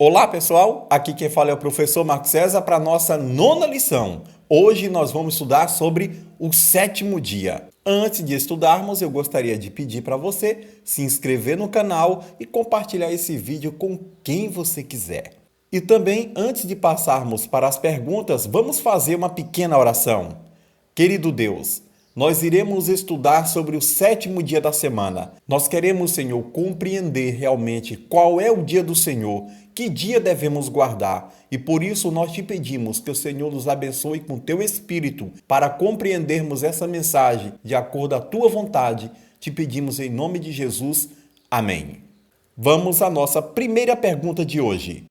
Olá pessoal, aqui quem fala é o professor Marcos César para a nossa nona lição. Hoje nós vamos estudar sobre o sétimo dia. Antes de estudarmos, eu gostaria de pedir para você se inscrever no canal e compartilhar esse vídeo com quem você quiser. E também, antes de passarmos para as perguntas, vamos fazer uma pequena oração. Querido Deus, nós iremos estudar sobre o sétimo dia da semana. Nós queremos, Senhor, compreender realmente qual é o dia do Senhor, que dia devemos guardar. E por isso nós te pedimos que o Senhor nos abençoe com teu Espírito para compreendermos essa mensagem de acordo à tua vontade. Te pedimos em nome de Jesus. Amém. Vamos à nossa primeira pergunta de hoje.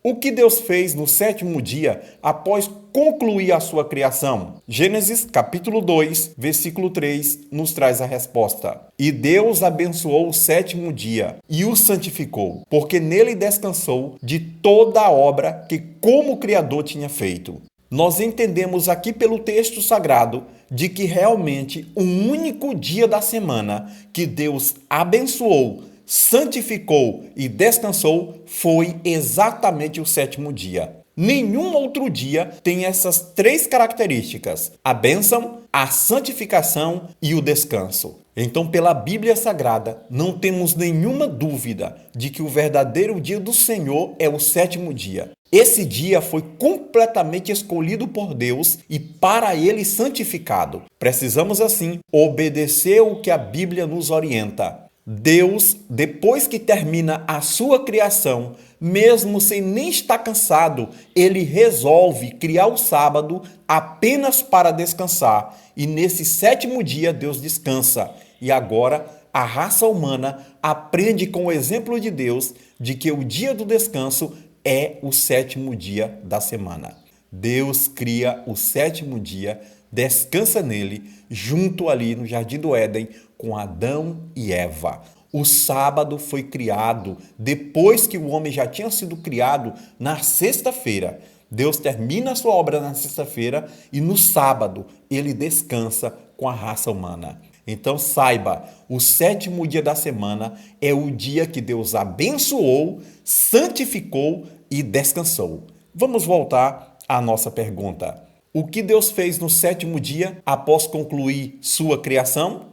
O que Deus fez no sétimo dia após concluir a sua criação? Gênesis capítulo 2, versículo 3 nos traz a resposta. E Deus abençoou o sétimo dia e o santificou, porque nele descansou de toda a obra que como Criador tinha feito. Nós entendemos aqui pelo texto sagrado de que realmente o único dia da semana que Deus abençoou, santificou e descansou foi exatamente o sétimo dia. Nenhum outro dia tem essas três características: a bênção, a santificação e o descanso. Então, pela Bíblia Sagrada, não temos nenhuma dúvida de que o verdadeiro dia do Senhor é o sétimo dia. Esse dia foi completamente escolhido por Deus e para ele santificado. Precisamos, assim, obedecer o que a Bíblia nos orienta. Deus, depois que termina a sua criação, mesmo sem nem estar cansado, ele resolve criar o sábado apenas para descansar. E nesse sétimo dia, Deus descansa. E agora, a raça humana aprende com o exemplo de Deus de que o dia do descanso é o sétimo dia da semana. Deus cria o sétimo dia, descansa nele, junto ali no Jardim do Éden, com Adão e Eva. O sábado foi criado depois que o homem já tinha sido criado na sexta-feira. Deus termina a sua obra na sexta-feira e no sábado ele descansa com a raça humana. Então saiba, o sétimo dia da semana é o dia que Deus abençoou, santificou e descansou. Vamos voltar à nossa pergunta. O que Deus fez no sétimo dia após concluir sua criação?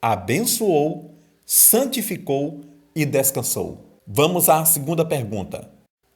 Abençoou, santificou e descansou. Vamos à segunda pergunta.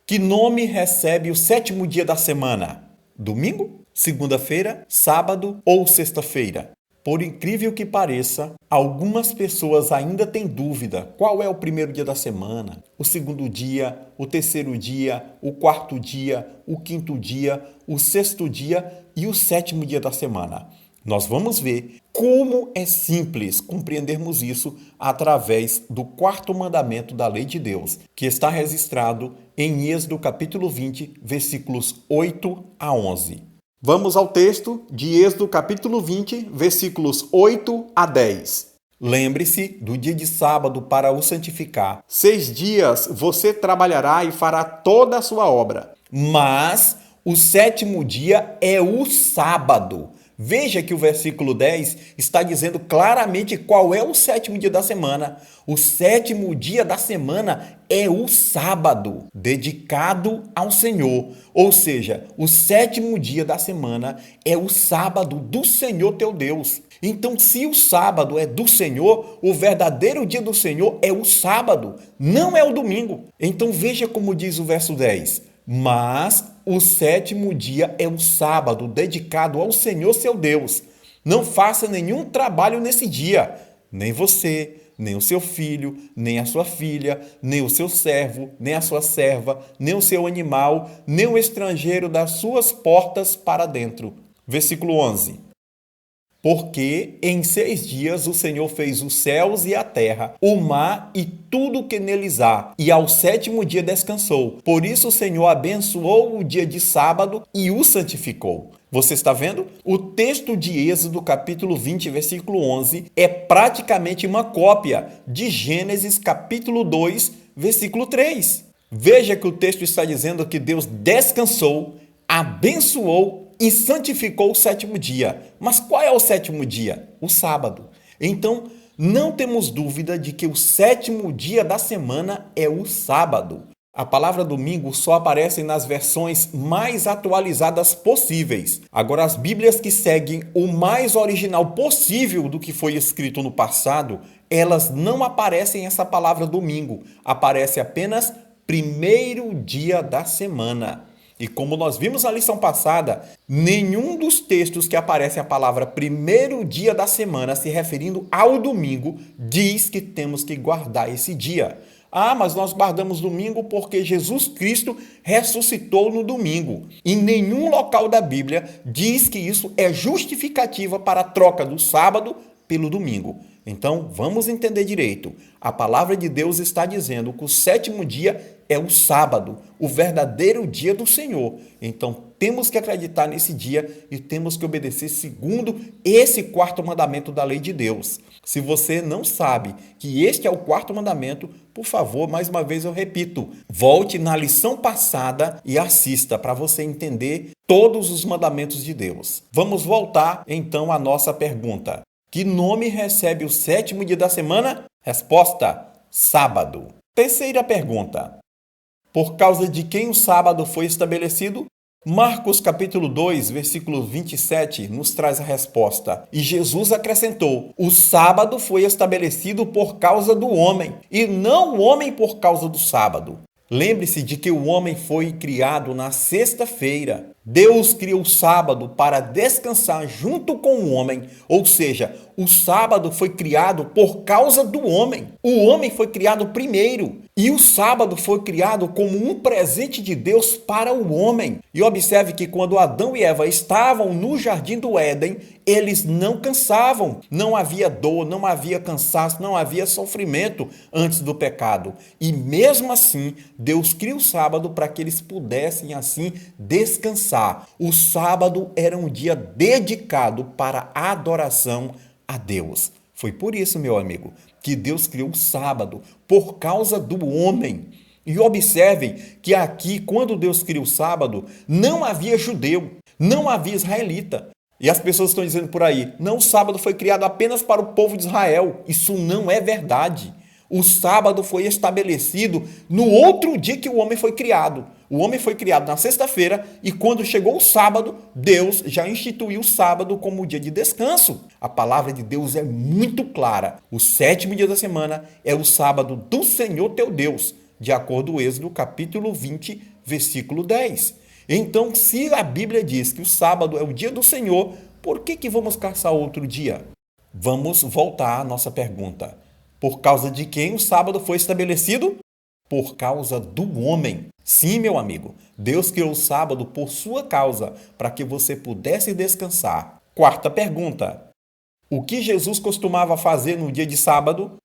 Que nome recebe o sétimo dia da semana? Domingo, segunda-feira, sábado ou sexta-feira? Por incrível que pareça, algumas pessoas ainda têm dúvida qual é o primeiro dia da semana, o segundo dia, o terceiro dia, o quarto dia, o quinto dia, o sexto dia e o sétimo dia da semana. Nós vamos ver como é simples compreendermos isso através do quarto mandamento da lei de Deus, que está registrado em Êxodo capítulo 20, versículos 8 a 11. Vamos ao texto de Êxodo capítulo 20, versículos 8 a 10. Lembre-se do dia de sábado para o santificar. 6 dias você trabalhará e fará toda a sua obra, mas o sétimo dia é o sábado. Veja que o versículo 10 está dizendo claramente qual é o sétimo dia da semana. O sétimo dia da semana é o sábado, dedicado ao Senhor. Ou seja, o sétimo dia da semana é o sábado do Senhor teu Deus. Então, se o sábado é do Senhor, o verdadeiro dia do Senhor é o sábado, não é o domingo. Então, veja como diz o verso 10. Mas o sétimo dia é um sábado dedicado ao Senhor seu Deus. Não faça nenhum trabalho nesse dia, nem você, nem o seu filho, nem a sua filha, nem o seu servo, nem a sua serva, nem o seu animal, nem o estrangeiro das suas portas para dentro. Versículo 11. Porque em 6 dias o Senhor fez os céus e a terra, o mar e tudo que neles há, e ao sétimo dia descansou. Por isso o Senhor abençoou o dia de sábado e o santificou. Você está vendo? O texto de Êxodo capítulo 20, versículo 11, é praticamente uma cópia de Gênesis capítulo 2, versículo 3. Veja que o texto está dizendo que Deus descansou, abençoou e santificou o sétimo dia. Mas qual é o sétimo dia? O sábado. Então, não temos dúvida de que o sétimo dia da semana é o sábado. A palavra domingo só aparece nas versões mais atualizadas possíveis. Agora, as Bíblias que seguem o mais original possível do que foi escrito no passado, elas não aparecem essa palavra domingo. Aparece apenas primeiro dia da semana. E como nós vimos na lição passada, nenhum dos textos que aparece a palavra primeiro dia da semana se referindo ao domingo diz que temos que guardar esse dia. Ah, mas nós guardamos domingo porque Jesus Cristo ressuscitou no domingo. Em nenhum local da Bíblia diz que isso é justificativa para a troca do sábado pelo domingo. Então, vamos entender direito. A palavra de Deus está dizendo que o sétimo dia é o sábado, o verdadeiro dia do Senhor. Então, temos que acreditar nesse dia e temos que obedecer segundo esse quarto mandamento da lei de Deus. Se você não sabe que este é o quarto mandamento, por favor, mais uma vez eu repito, volte na lição passada e assista para você entender todos os mandamentos de Deus. Vamos voltar então à nossa pergunta. Que nome recebe o sétimo dia da semana? Resposta: sábado. Terceira pergunta. Por causa de quem o sábado foi estabelecido? Marcos capítulo 2, versículo 27, nos traz a resposta. E Jesus acrescentou: o sábado foi estabelecido por causa do homem, e não o homem por causa do sábado. Lembre-se de que o homem foi criado na sexta-feira. Deus criou o sábado para descansar junto com o homem, ou seja, o sábado foi criado por causa do homem. O homem foi criado primeiro e o sábado foi criado como um presente de Deus para o homem. E observe que quando Adão e Eva estavam no jardim do Éden, eles não cansavam, não havia dor, não havia cansaço, não havia sofrimento antes do pecado. E mesmo assim, Deus cria o sábado para que eles pudessem assim descansar. O sábado era um dia dedicado para a adoração a Deus. Foi por isso, meu amigo, que Deus criou o sábado, por causa do homem. E observem que aqui, quando Deus criou o sábado, não havia judeu, não havia israelita. E as pessoas estão dizendo por aí, não, o sábado foi criado apenas para o povo de Israel. Isso não é verdade. O sábado foi estabelecido no outro dia que o homem foi criado. O homem foi criado na sexta-feira e quando chegou o sábado, Deus já instituiu o sábado como dia de descanso. A palavra de Deus é muito clara. O sétimo dia da semana é o sábado do Senhor teu Deus, de acordo com Êxodo capítulo 20, versículo 10. Então, se a Bíblia diz que o sábado é o dia do Senhor, por que vamos caçar outro dia? Vamos voltar à nossa pergunta. Por causa de quem o sábado foi estabelecido? Por causa do homem. Sim, meu amigo, Deus criou o sábado por sua causa, para que você pudesse descansar. Quarta pergunta. O que Jesus costumava fazer no dia de sábado?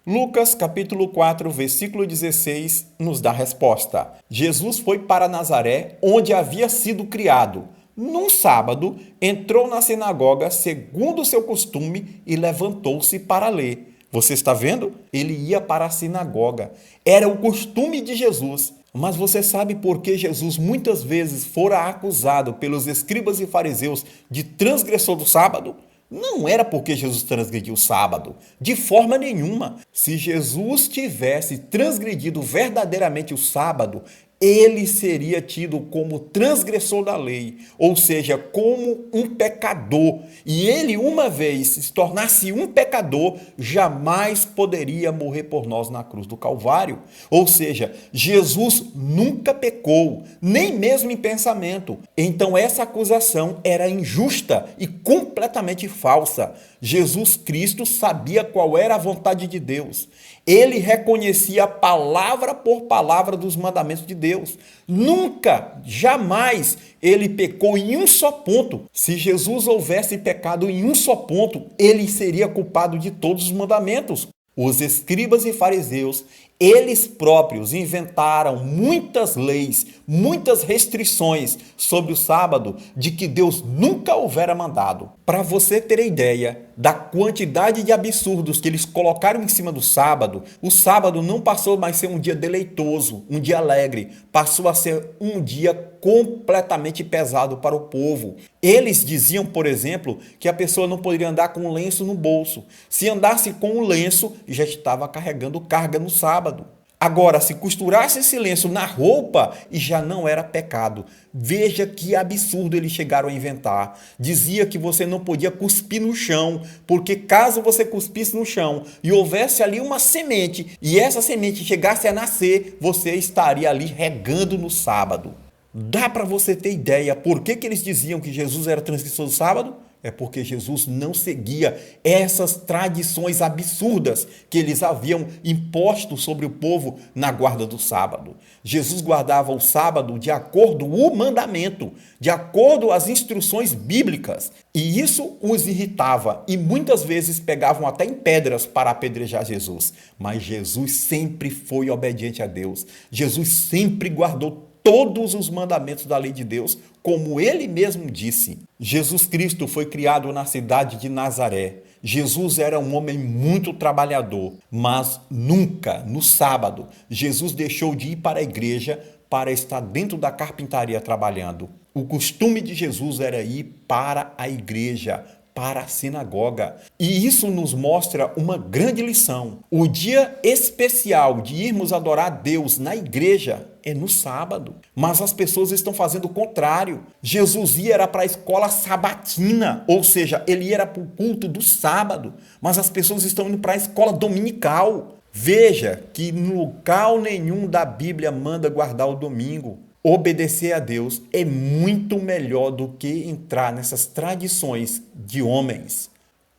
Lucas capítulo 4, versículo 16, nos dá a resposta. Jesus foi para Nazaré, onde havia sido criado. Num sábado, entrou na sinagoga, segundo o seu costume, e levantou-se para ler. Você está vendo? Ele ia para a sinagoga. Era o costume de Jesus. Mas você sabe por que Jesus muitas vezes fora acusado pelos escribas e fariseus de transgressor do sábado? Não era porque Jesus transgrediu o sábado, de forma nenhuma. Se Jesus tivesse transgredido verdadeiramente o sábado, ele seria tido como transgressor da lei, ou seja, como um pecador. E ele, uma vez se tornasse um pecador, jamais poderia morrer por nós na cruz do Calvário. Ou seja, Jesus nunca pecou, nem mesmo em pensamento. Então essa acusação era injusta e completamente falsa. Jesus Cristo sabia qual era a vontade de Deus. Ele reconhecia palavra por palavra dos mandamentos de Deus. Nunca, jamais, ele pecou em um só ponto. Se Jesus houvesse pecado em um só ponto, ele seria culpado de todos os mandamentos. Os escribas e fariseus, eles próprios inventaram muitas leis, muitas restrições sobre o sábado de que Deus nunca houvera mandado. Para você ter ideia da quantidade de absurdos que eles colocaram em cima do sábado, o sábado não passou mais a ser um dia deleitoso, um dia alegre, passou a ser um dia completamente pesado para o povo. Eles diziam, por exemplo, que a pessoa não poderia andar com um lenço no bolso. Se andasse com um lenço, já estava carregando carga no sábado. Agora, se costurasse esse lenço na roupa, e já não era pecado. Veja que absurdo eles chegaram a inventar. Dizia que você não podia cuspir no chão, porque caso você cuspisse no chão e houvesse ali uma semente, e essa semente chegasse a nascer, você estaria ali regando no sábado. Dá para você ter ideia por que eles diziam que Jesus era transgressor do sábado? É porque Jesus não seguia essas tradições absurdas que eles haviam imposto sobre o povo na guarda do sábado. Jesus guardava o sábado de acordo com o mandamento, de acordo às instruções bíblicas. E isso os irritava e muitas vezes pegavam até em pedras para apedrejar Jesus. Mas Jesus sempre foi obediente a Deus. Jesus sempre guardou todos os mandamentos da lei de Deus, como ele mesmo disse. Jesus Cristo foi criado na cidade de Nazaré. Jesus era um homem muito trabalhador, mas nunca, no sábado, Jesus deixou de ir para a igreja para estar dentro da carpintaria trabalhando. O costume de Jesus era ir para a igreja, para a sinagoga. E isso nos mostra uma grande lição. O dia especial de irmos adorar a Deus na igreja é no sábado. Mas as pessoas estão fazendo o contrário. Jesus ia para a escola sabatina, ou seja, ele ia para o culto do sábado. Mas as pessoas estão indo para a escola dominical. Veja que em local nenhum da Bíblia manda guardar o domingo. Obedecer a Deus é muito melhor do que entrar nessas tradições de homens.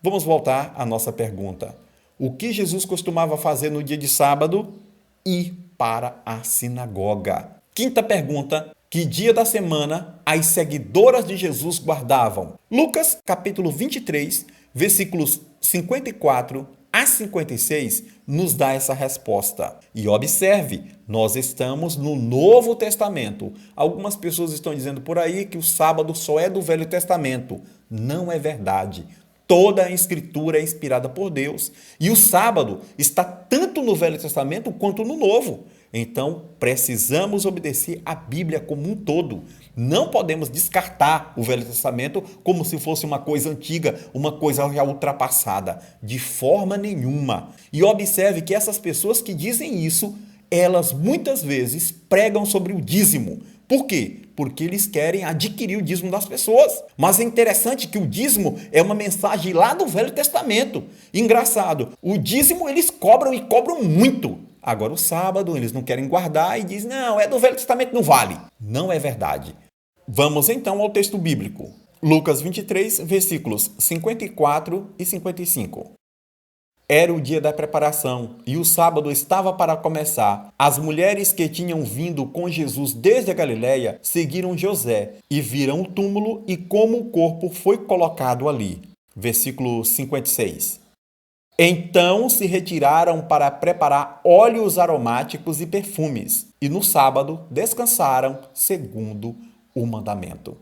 Vamos voltar à nossa pergunta. O que Jesus costumava fazer no dia de sábado? Ir para a sinagoga. Quinta pergunta. Que dia da semana as seguidoras de Jesus guardavam? Lucas, capítulo 23, versículos 54 a 56 nos dá essa resposta. E observe, nós estamos no Novo Testamento. Algumas pessoas estão dizendo por aí que o sábado só é do Velho Testamento. Não é verdade. Toda a Escritura é inspirada por Deus. E o sábado está tanto no Velho Testamento quanto no Novo. Então, precisamos obedecer a Bíblia como um todo. Não podemos descartar o Velho Testamento como se fosse uma coisa antiga, uma coisa já ultrapassada. De forma nenhuma. E observe que essas pessoas que dizem isso, elas muitas vezes pregam sobre o dízimo. Por quê? Porque eles querem adquirir o dízimo das pessoas. Mas é interessante que o dízimo é uma mensagem lá do Velho Testamento. Engraçado, o dízimo eles cobram e cobram muito. Agora o sábado eles não querem guardar e dizem, não, é do Velho Testamento, não vale. Não é verdade. Vamos então ao texto bíblico. Lucas 23, versículos 54 e 55. Era o dia da preparação e o sábado estava para começar. As mulheres que tinham vindo com Jesus desde a Galiléia seguiram José e viram o túmulo e como o corpo foi colocado ali. Versículo 56. Então se retiraram para preparar óleos aromáticos e perfumes, e no sábado descansaram segundo o mandamento.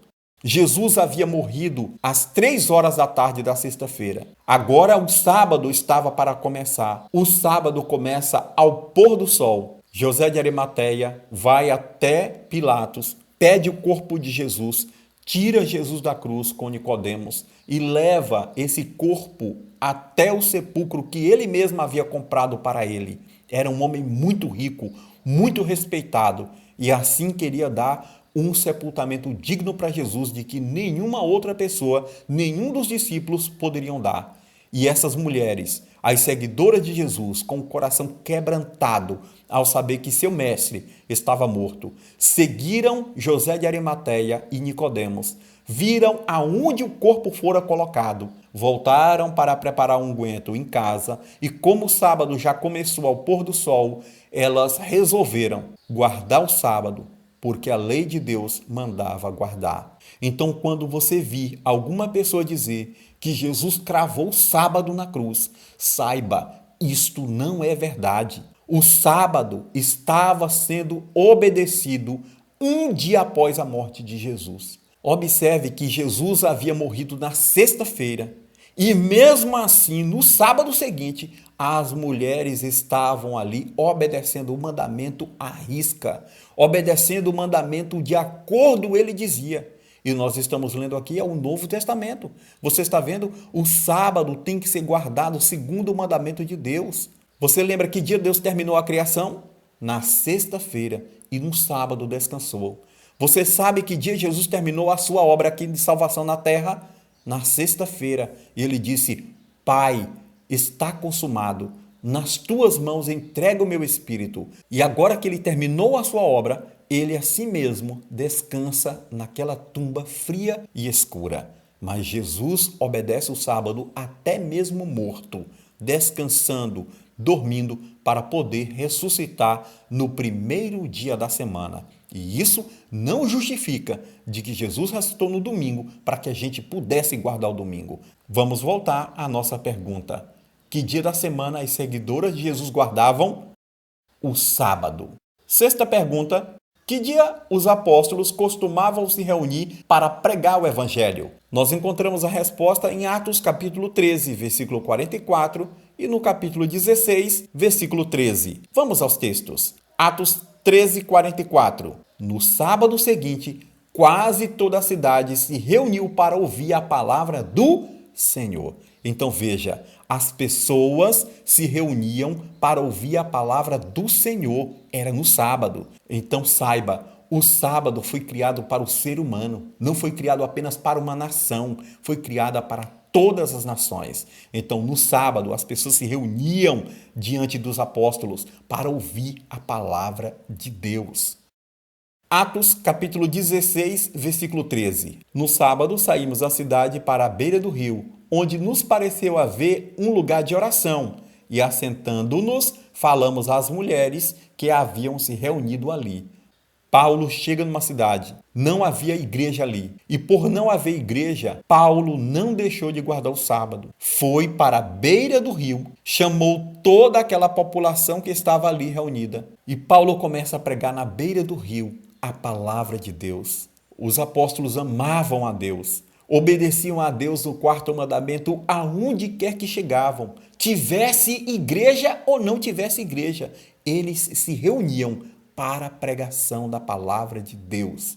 Jesus havia morrido às 3 horas da tarde da sexta-feira. Agora o sábado estava para começar. O sábado começa ao pôr do sol. José de Arimateia vai até Pilatos, pede o corpo de Jesus, tira Jesus da cruz com Nicodemos e leva esse corpo até o sepulcro que ele mesmo havia comprado para ele. Era um homem muito rico, muito respeitado e assim queria dar um sepultamento digno para Jesus de que nenhuma outra pessoa, nenhum dos discípulos poderiam dar. E essas mulheres, as seguidoras de Jesus, com o coração quebrantado ao saber que seu mestre estava morto, seguiram José de Arimateia e Nicodemos, viram aonde o corpo fora colocado, voltaram para preparar um unguento em casa e como o sábado já começou ao pôr do sol, elas resolveram guardar o sábado, porque a lei de Deus mandava guardar. Então, quando você vir alguma pessoa dizer que Jesus cravou o sábado na cruz, saiba, isto não é verdade. O sábado estava sendo obedecido um dia após a morte de Jesus. Observe que Jesus havia morrido na sexta-feira e mesmo assim, no sábado seguinte, as mulheres estavam ali obedecendo o mandamento à risca, obedecendo o mandamento de acordo ele dizia. E nós estamos lendo aqui o Novo Testamento. Você está vendo? O sábado tem que ser guardado segundo o mandamento de Deus. Você lembra que dia Deus terminou a criação? na sexta-feira e no sábado descansou. Você sabe que dia Jesus terminou a sua obra aqui de salvação na terra? Na sexta-feira. E ele disse: Pai, está consumado. Nas tuas mãos entrego o meu espírito. E agora que ele terminou a sua obra, ele a si mesmo descansa naquela tumba fria e escura. Mas Jesus obedece o sábado até mesmo morto, descansando, dormindo, para poder ressuscitar no primeiro dia da semana. E isso não justifica de que Jesus ressuscitou no domingo para que a gente pudesse guardar o domingo. Vamos voltar à nossa pergunta. Que dia da semana as seguidoras de Jesus guardavam? O sábado. Sexta pergunta. Que dia os apóstolos costumavam se reunir para pregar o evangelho? Nós encontramos a resposta em Atos capítulo 13, versículo 44 e no capítulo 16, versículo 13. Vamos aos textos. Atos 13, 44. No sábado seguinte, quase toda a cidade se reuniu para ouvir a palavra do Senhor. Então veja, as pessoas se reuniam para ouvir a palavra do Senhor. Era no sábado. Então saiba, o sábado foi criado para o ser humano. Não foi criado apenas para uma nação. Foi criado para todas as nações. Então no sábado as pessoas se reuniam diante dos apóstolos para ouvir a palavra de Deus. Atos, capítulo 16, versículo 13. No sábado saímos da cidade para a beira do rio, onde nos pareceu haver um lugar de oração, e assentando-nos, falamos às mulheres que haviam se reunido ali. Paulo chega numa cidade, não havia igreja ali, e por não haver igreja, Paulo não deixou de guardar o sábado. Foi para a beira do rio, chamou toda aquela população que estava ali reunida, e Paulo começa a pregar na beira do rio a palavra de Deus. Os apóstolos amavam a Deus, obedeciam a Deus no quarto mandamento aonde quer que chegavam. Tivesse igreja ou não tivesse igreja, eles se reuniam para a pregação da palavra de Deus.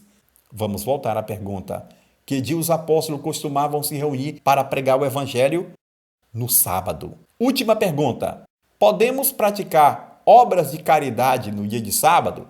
Vamos voltar à pergunta. Que dia os apóstolos costumavam se reunir para pregar o evangelho? No sábado. Última pergunta. Podemos praticar obras de caridade no dia de sábado?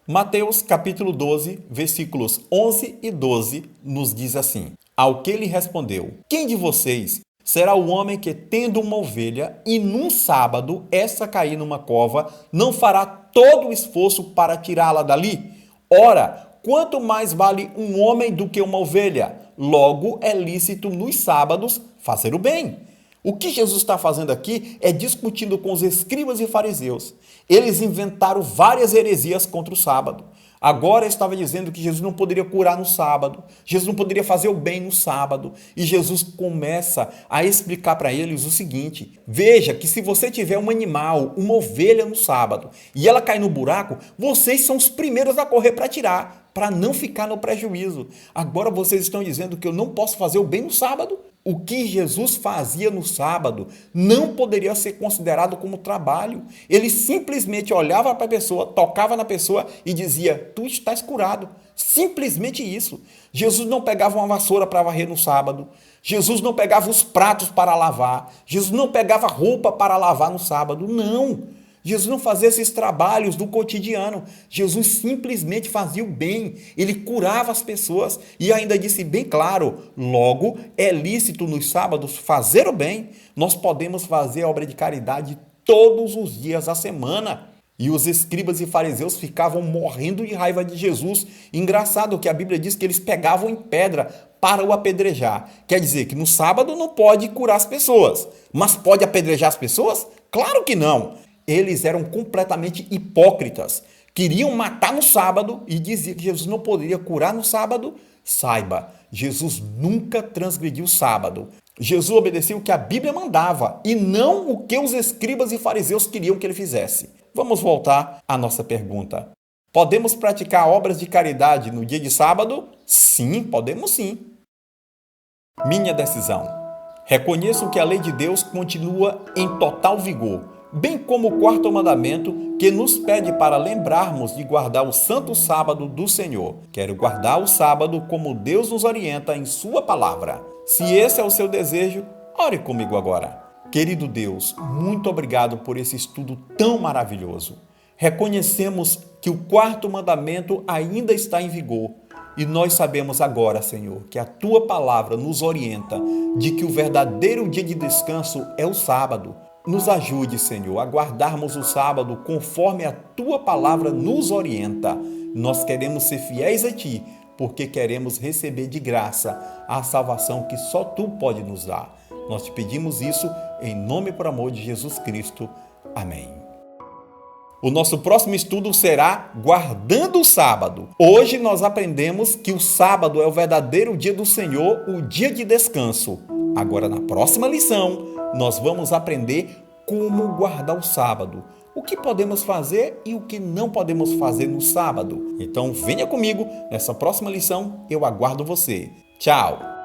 Mateus capítulo 12, versículos 11 e 12 nos diz assim: Ao que ele respondeu: Quem de vocês será o homem que, tendo uma ovelha, e num sábado essa cair numa cova, não fará todo o esforço para tirá-la dali? Ora, quanto mais vale um homem do que uma ovelha? Logo é lícito nos sábados fazer o bem. O que Jesus está fazendo aqui é discutindo com os escribas e fariseus. Eles inventaram várias heresias contra o sábado. Agora estava dizendo que Jesus não poderia curar no sábado, Jesus não poderia fazer o bem no sábado. E Jesus começa a explicar para eles o seguinte: veja que se você tiver um animal, uma ovelha no sábado, e ela cair no buraco, vocês são os primeiros a correr para tirar, para não ficar no prejuízo. Agora vocês estão dizendo que eu não posso fazer o bem no sábado? O que Jesus fazia no sábado não poderia ser considerado como trabalho. Ele simplesmente olhava para a pessoa, tocava na pessoa e dizia: tu estás curado. Simplesmente isso. Jesus não pegava uma vassoura para varrer no sábado. Jesus não pegava os pratos para lavar. Jesus não pegava roupa para lavar no sábado. Não. Jesus não fazia esses trabalhos do cotidiano. Jesus simplesmente fazia o bem. Ele curava as pessoas e ainda disse bem claro: logo é lícito nos sábados fazer o bem. Nós podemos fazer a obra de caridade todos os dias da semana. E os escribas e fariseus ficavam morrendo de raiva de Jesus. Engraçado que a Bíblia diz que eles pegavam em pedra para o apedrejar. Quer dizer que no sábado não pode curar as pessoas, mas pode apedrejar as pessoas? Claro que não. Eles eram completamente hipócritas. Queriam matar no sábado e diziam que Jesus não poderia curar no sábado. Saiba, Jesus nunca transgrediu o sábado. Jesus obedeceu o que a Bíblia mandava e não o que os escribas e fariseus queriam que ele fizesse. Vamos voltar à nossa pergunta. Podemos praticar obras de caridade no dia de sábado? Sim, podemos sim. Minha decisão. Reconheço que a lei de Deus continua em total vigor, bem como o quarto mandamento que nos pede para lembrarmos de guardar o santo sábado do Senhor. Quero guardar o sábado como Deus nos orienta em sua palavra. Se esse é o seu desejo, ore comigo agora. Querido Deus, muito obrigado por esse estudo tão maravilhoso. Reconhecemos que o quarto mandamento ainda está em vigor. E nós sabemos agora, Senhor, que a Tua palavra nos orienta de que o verdadeiro dia de descanso é o sábado. Nos ajude, Senhor, a guardarmos o sábado conforme a Tua palavra nos orienta. Nós queremos ser fiéis a Ti, porque queremos receber de graça a salvação que só Tu pode nos dar. Nós te pedimos isso em nome e por amor de Jesus Cristo. Amém. O nosso próximo estudo será Guardando o Sábado. Hoje nós aprendemos que o sábado é o verdadeiro dia do Senhor, o dia de descanso. Agora, na próxima lição, nós vamos aprender como guardar o sábado. O que podemos fazer e o que não podemos fazer no sábado. Então, venha comigo nessa próxima lição. Eu aguardo você. Tchau!